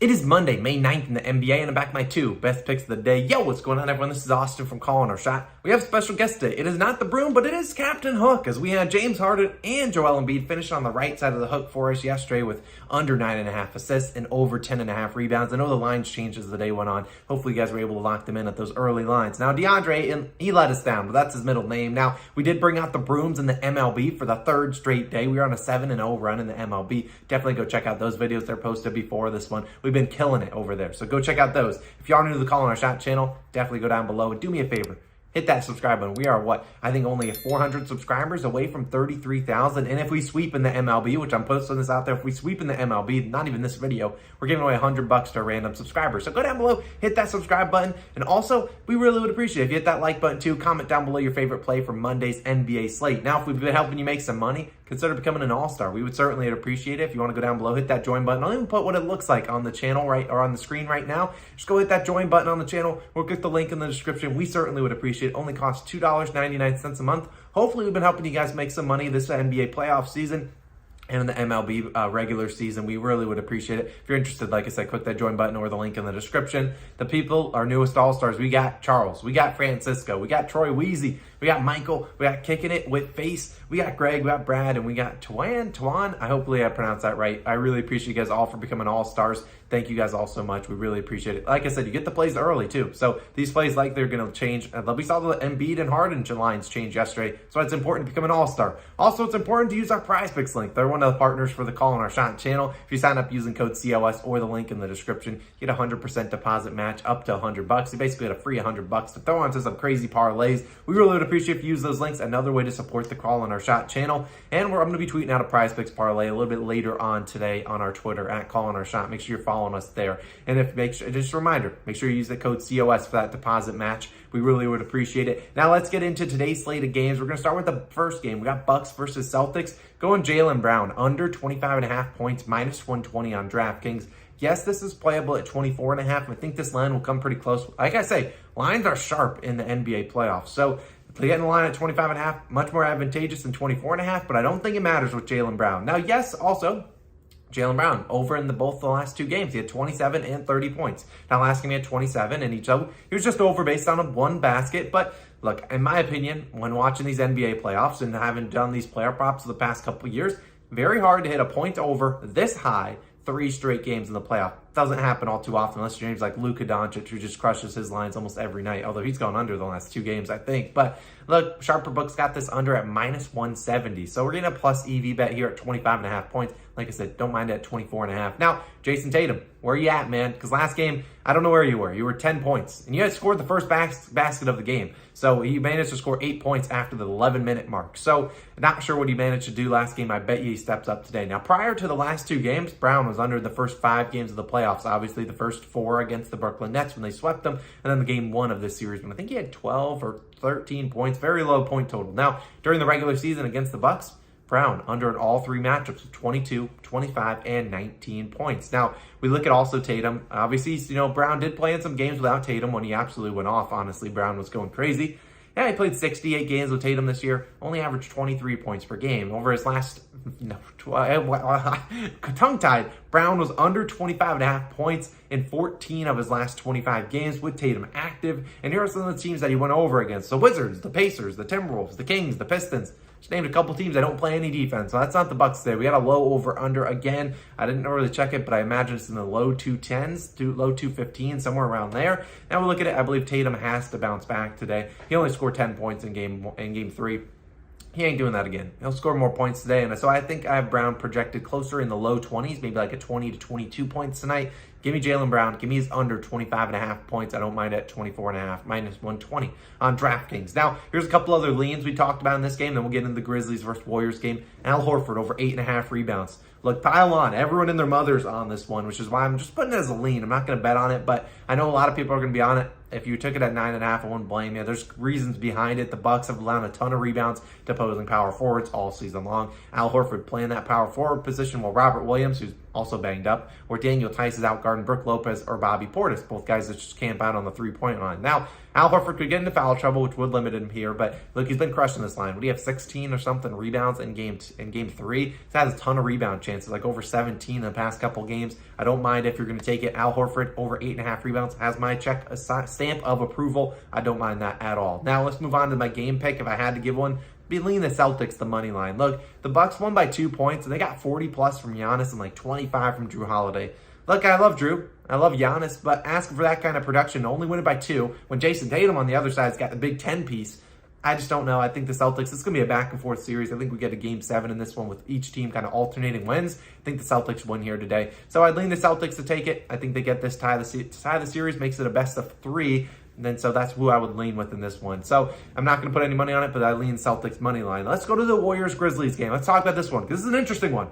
It is Monday, May 9th in the NBA, and I'm back with my two best picks of the day. Yo, what's going on, everyone? This is Austin from Calling Our Shot. We have a special guest today. It is not the Broom, but it is Captain Hook, as we had James Harden and Joel Embiid finish on the right side of the hook for us yesterday with under 9.5 assists and over 10.5 rebounds. I know the lines changed as the day went on. Hopefully, you guys were able to lock them in at those early lines. Now, DeAndre, he let us down, but that's his middle name. Now, we did bring out the Brooms in the MLB for the third straight day. We were on a 7-0 run in the MLB. Definitely go check out those videos. They're posted before this one. We've been killing it over there. So go check out those. If you are new to the Calling Our Shot channel, definitely go down below and do me a favor. Hit that subscribe button. We are, I think only 400 subscribers away from 33,000. And if we sweep in the MLB, which I'm posting this out there, if we sweep in the MLB, not even this video, we're giving away $100 to a random subscriber. So go down below, hit that subscribe button. And also, we really would appreciate it if you hit that like button too. Comment down below your favorite play for Monday's NBA slate. Now, if we've been helping you make some money, consider becoming an all-star. We would certainly appreciate it. If you want to go down below, hit that join button. I'll even put what it looks like on the channel or on the screen right now. Just go hit that join button on the channel or click the link in the description. We certainly would appreciate it. Only costs $2.99 a month. Hopefully, we've been helping you guys make some money this NBA playoff season. And in the MLB regular season, we really would appreciate it. If you're interested, like I said, click that join button or the link in the description. The people, our newest All-Stars, we got Charles, we got Francisco, we got Troy Weezy, we got Michael, we got Kicking It with Face, we got Greg, we got Brad, and we got Tuan. Hopefully I pronounced that right. I really appreciate you guys all for becoming All-Stars. Thank you guys all so much. We really appreciate it. Like I said, you get the plays early too. So these plays, like they're going to change. We saw the Embiid and Harden lines change yesterday. So it's important to become an all-star. Also, it's important to use our PrizePicks link. They're one of the partners for the Calling Our Shot channel. If you sign up using code COS or the link in the description, you get a 100% deposit match up to $100. You basically get a free $100 to throw onto some crazy parlays. We really would appreciate if you use those links. Another way to support the Calling Our Shot channel. And I'm going to be tweeting out a PrizePicks parlay a little bit later on today on our Twitter at Calling Our Shot. Make sure you're following us there. And just a reminder, make sure you use the code COS for that deposit match. We really would appreciate it. Now let's get into today's slate of games. We're going to start with the first game. We got Bucks versus Celtics. Going Jaylen Brown, under 25.5 points, minus 120 on DraftKings. Yes, this is playable at 24.5. I think this line will come pretty close. Like I say, lines are sharp in the NBA playoffs. So getting the line at 25.5, much more advantageous than 24.5, but I don't think it matters with Jaylen Brown. Now, yes, also, Jaylen Brown, over in both the last two games. He had 27 and 30 points. Now, last game he had 27, and he was just over based on one basket. But look, in my opinion, when watching these NBA playoffs and having done these player props for the past couple of years, very hard to hit a point over this high 3 straight games in the playoff. Doesn't happen all too often unless you're names like Luka Doncic, who just crushes his lines almost every night, although he's gone under the last 2 games, I think. But look, Sharper Books got this under at minus 170. So we're getting a plus EV bet here at 25.5 points. Like I said, don't mind it at 24.5. Now, Jason Tatum, where are you at, man? Because last game, I don't know where you were. You were 10 points, and you had scored the first basket of the game. So he managed to score 8 points after the 11-minute mark. So not sure what he managed to do last game. I bet you he steps up today. Now, prior to the last 2 games, Brown was under the first 5 games of the playoffs. Obviously, the first 4 against the Brooklyn Nets when they swept them, and then the game 1 of this series when I think he had 12 or 13 points, very low point total. Now, during the regular season against the Bucks, Brown under in all 3 matchups with 22, 25, and 19 points. Now, we look at also Tatum. Obviously, Brown did play in some games without Tatum when he absolutely went off. Honestly, Brown was going crazy. Yeah, he played 68 games with Tatum this year, only averaged 23 points per game. Over his last, tongue-tied, Brown was under 25.5 points in 14 of his last 25 games with Tatum active. And here are some of the teams that he went over against. The Wizards, the Pacers, the Timberwolves, the Kings, the Pistons. Just named a couple teams that don't play any defense. So that's not the Bucks today. We had a low over-under again. I didn't really check it, but I imagine it's in the low 210s, low 215, somewhere around there. Now we look at it. I believe Tatum has to bounce back today. He only scored 10 points in game 3. He ain't doing that again. He'll score more points today. And so I think I have Brown projected closer in the low 20s, maybe like a 20 to 22 points tonight. Give me Jaylen Brown. Give me his under 25.5 points. I don't mind at 24.5, minus 120 on DraftKings. Now, here's a couple other leans we talked about in this game. Then we'll get into the Grizzlies versus Warriors game. Al Horford over 8.5 rebounds. Look, pile on. Everyone and their mother's on this one, which is why I'm just putting it as a lean. I'm not going to bet on it, but I know a lot of people are going to be on it. If you took it at 9.5, I wouldn't blame you. There's reasons behind it. The Bucks have allowed a ton of rebounds to opposing power forwards all season long. Al Horford playing that power forward position while Robert Williams, who's also banged up, or Daniel Tice is out guarding Brook Lopez or Bobby Portis, both guys that just camp out on the three-point line. Now, Al Horford could get into foul trouble, which would limit him here, but look, he's been crushing this line. Would he have 16 or something rebounds in game 3? He's had a ton of rebound chances, like over 17 in the past couple games. I don't mind if you're going to take it. Al Horford over 8.5 rebounds has my stamp of approval. I don't mind that at all. Now, let's move on to my game pick. If I had to give one, be lean the Celtics, the money line. Look, the Bucks won by 2 points, and they got 40 plus from Giannis and like 25 from Drew Holiday. Look, I love Drew. I love Giannis, but asking for that kind of production, only win it by 2, when Jason Tatum on the other side's got the big 10 piece. I just don't know. I think the Celtics, it's going to be a back and forth series. I think we get a game 7 in this one with each team kind of alternating wins. I think the Celtics win here today. So I'd lean the Celtics to take it. I think they get this tie the series, makes it a best of 3. And then, so that's who I would lean with in this one. So I'm not going to put any money on it, but I lean Celtics money line. Let's go to the Warriors-Grizzlies game. Let's talk about this one, because this is an interesting one.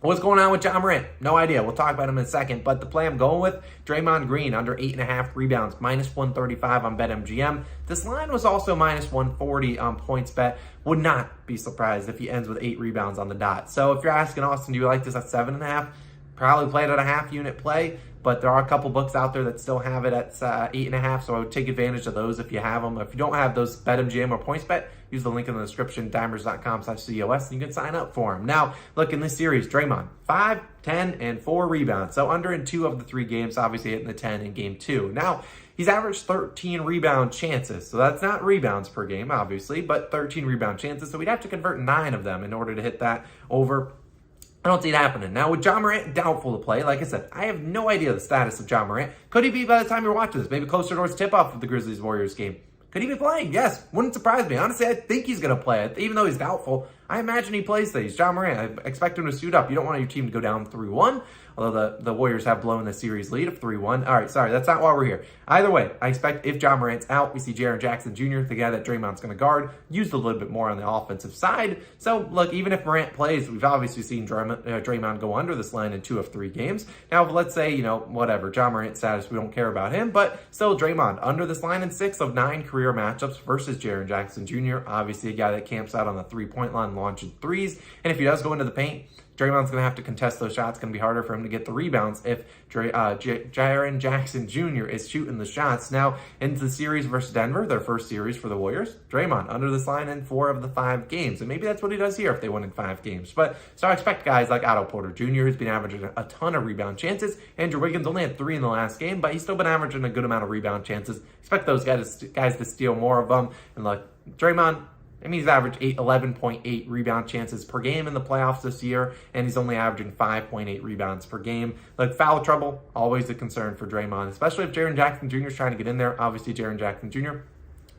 What's going on with Ja Morant? No idea. We'll talk about him in a second. But the play I'm going with, Draymond Green, under 8.5 rebounds, minus 135 on BetMGM. This line was also minus 140 on PointsBet. Would not be surprised if he ends with 8 rebounds on the dot. So if you're asking Austin, do you like this at 7.5? Probably play it at a half-unit play. But there are a couple books out there that still have it at 8.5, so I would take advantage of those if you have them. If you don't have those, BetMGM or PointsBet, use the link in the description, dimers.com/COS, and you can sign up for them. Now, look, in this series, Draymond, 5, 10, and 4 rebounds. So under in 2 of the 3 games, obviously hitting the 10 in game 2. Now, he's averaged 13 rebound chances. So that's not rebounds per game, obviously, but 13 rebound chances. So we'd have to convert 9 of them in order to hit that over. I don't see it happening. Now, with Ja Morant doubtful to play, like I said, I have no idea the status of Ja Morant. Could he be by the time you're watching this? Maybe closer towards tip-off of the Grizzlies-Warriors game. Could he be playing? Yes. Wouldn't surprise me. Honestly, I think he's going to play it. Even though he's doubtful, I imagine he plays these. Ja Morant, I expect him to suit up. You don't want your team to go down 3-1, although the Warriors have blown the series lead of 3-1. All right, sorry, that's not why we're here. Either way, I expect if Ja Morant's out, we see Jaren Jackson Jr., the guy that Draymond's going to guard, used a little bit more on the offensive side. So, look, even if Morant plays, we've obviously seen Draymond go under this line in 2 of 3 games. Now, let's say, whatever, Ja Morant's status, we don't care about him, but still Draymond under this line in 6 of 9 career matchups versus Jaren Jackson Jr., obviously a guy that camps out on the three-point line, launching threes, and if he does go into the paint, Draymond's going to have to contest those shots. It's going to be harder for him to get the rebounds if Jaren Jackson Jr. is shooting the shots. Now, into the series versus Denver, their first series for the Warriors, Draymond under this line in 4 of the 5 games. And maybe that's what he does here if they win in 5 games. But so I expect guys like Otto Porter Jr., who's been averaging a ton of rebound chances. Andrew Wiggins only had 3 in the last game, but he's still been averaging a good amount of rebound chances. Expect those guys to steal more of them. And look, Draymond, I mean, he's averaged 11.8 rebound chances per game in the playoffs this year, and he's only averaging 5.8 rebounds per game. Like, foul trouble, always a concern for Draymond, especially if Jaren Jackson Jr. is trying to get in there. Obviously, Jaren Jackson Jr.,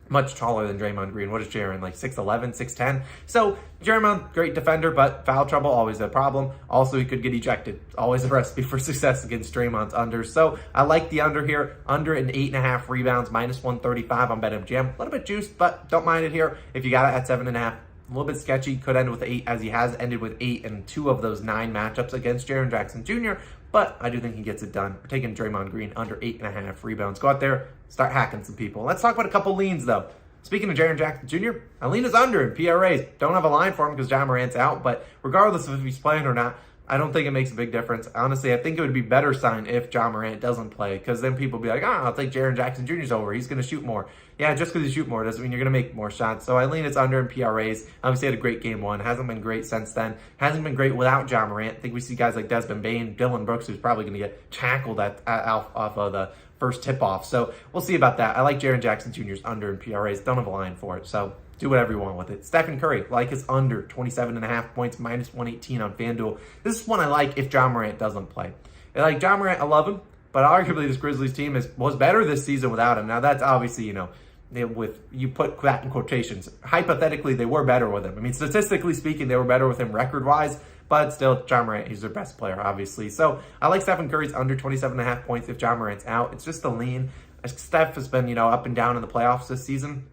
much taller than Draymond Green. What is Jaren, like 6'11", 6'10"? So, Draymond, great defender, but foul trouble, always a problem. Also, he could get ejected. Always a recipe for success against Draymond's under. So, I like the under here. Under in 8.5 rebounds, minus 135 on BetMGM. A little bit juiced, but don't mind it here. If you got it at 7.5, a little bit sketchy. Could end with 8, as he has ended with 8 in 2 of those 9 matchups against Jaren Jackson Jr., but I do think he gets it done. We're taking Draymond Green under 8.5 rebounds. Go out there, start hacking some people. Let's talk about a couple leans, though. Speaking of Jaren Jackson Jr., I lean his under in PRAs. Don't have a line for him because Ja Morant's out, but regardless of if he's playing or not, I don't think it makes a big difference. Honestly, I think it would be better sign if Ja Morant doesn't play, because then people be like, I'll take Jaren Jackson Jr.'s over. He's going to shoot more. Yeah, just because you shoot more doesn't mean you're going to make more shots. So I lean it's under in PRAs. Obviously, had a great game 1. Hasn't been great since then. Hasn't been great without Ja Morant. I think we see guys like Desmond Bane, Dylan Brooks, who's probably going to get tackled off of the first tip-off. So we'll see about that. I like Jaren Jackson Jr.'s under in PRAs. Don't have a line for it. So do whatever you want with it. Stephen Curry, like his under 27.5 points, minus 118 on FanDuel. This is one I like if Ja Morant doesn't play. And like Ja Morant, I love him, but arguably this Grizzlies team was better this season without him. Now that's obviously, you put that in quotations. Hypothetically, they were better with him. I mean, statistically speaking, they were better with him record-wise, but still, Ja Morant, he's their best player, obviously. So I like Stephen Curry's under 27.5 points if Ja Morant's out. It's just a lean. Steph has been, up and down in the playoffs this season.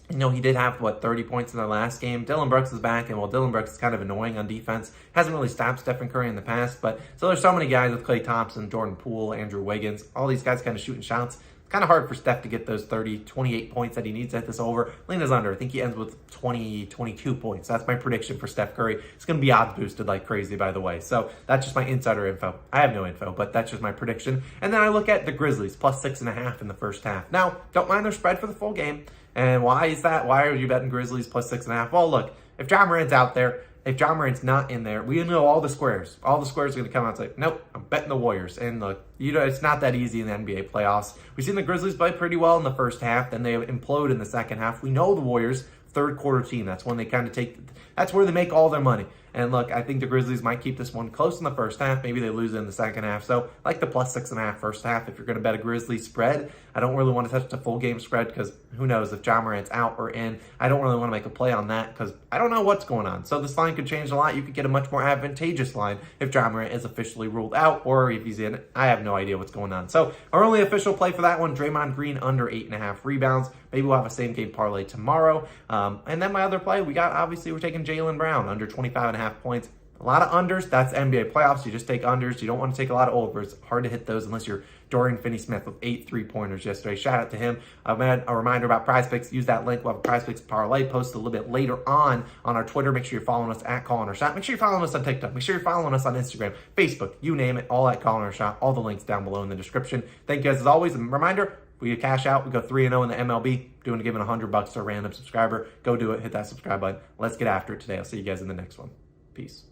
He did have, 30 points in the last game. Dylan Brooks is back, and while Dylan Brooks is kind of annoying on defense, hasn't really stopped Stephen Curry in the past. But so there's so many guys with Klay Thompson, Jordan Poole, Andrew Wiggins, all these guys kind of shooting shots. kind of hard for Steph to get those 28 points that he needs at this over. Lena's under. I think he ends with 22 points. That's my prediction for Steph Curry. It's going to be odds boosted like crazy, by the way. So that's just my insider info. I have no info, but that's just my prediction. And then I look at the Grizzlies, plus 6.5 in the first half. Now, don't mind their spread for the full game. And why is that? Why are you betting Grizzlies plus 6.5? Well, look, if Ja Morant's out there, if Ja Morant's not in there, we know all the squares. All the squares are going to come out and say, nope, I'm betting the Warriors. And look, it's not that easy in the NBA playoffs. We've seen the Grizzlies play pretty well in the first half, then they implode in the second half. We know the Warriors, third quarter team. That's when they kind of that's where they make all their money. And look, I think the Grizzlies might keep this one close in the first half. Maybe they lose it in the second half. So I like the plus 6.5 first half. If you're going to bet a Grizzlies spread, I don't really want to touch the full game spread because who knows if Ja Morant's out or in. I don't really want to make a play on that because I don't know what's going on. So this line could change a lot. You could get a much more advantageous line if Ja Morant is officially ruled out or if he's in. I have no idea what's going on. So our only official play for that one, Draymond Green under 8.5 rebounds. Maybe we'll have a same game parlay tomorrow. And then my other play, we're taking Jaylen Brown under 25.5 points. A lot of unders. That's NBA playoffs. You just take unders. You don't want to take a lot of overs. Hard to hit those unless you're Dorian Finney-Smith with 8 3-pointers yesterday. Shout out to him. A reminder about PrizePicks. Use that link. We'll have a PrizePicks parlay posted a little bit later on our Twitter. Make sure you're following us at Calling Our Shot. Make sure you're following us on TikTok. Make sure you're following us on Instagram, Facebook, you name it, all at Calling Our Shot. All the links down below in the description. Thank you guys as always. And reminder, we cash out. We go 3-0 in the MLB. Giving $100 to a random subscriber. Go do it. Hit that subscribe button. Let's get after it today. I'll see you guys in the next one. Peace.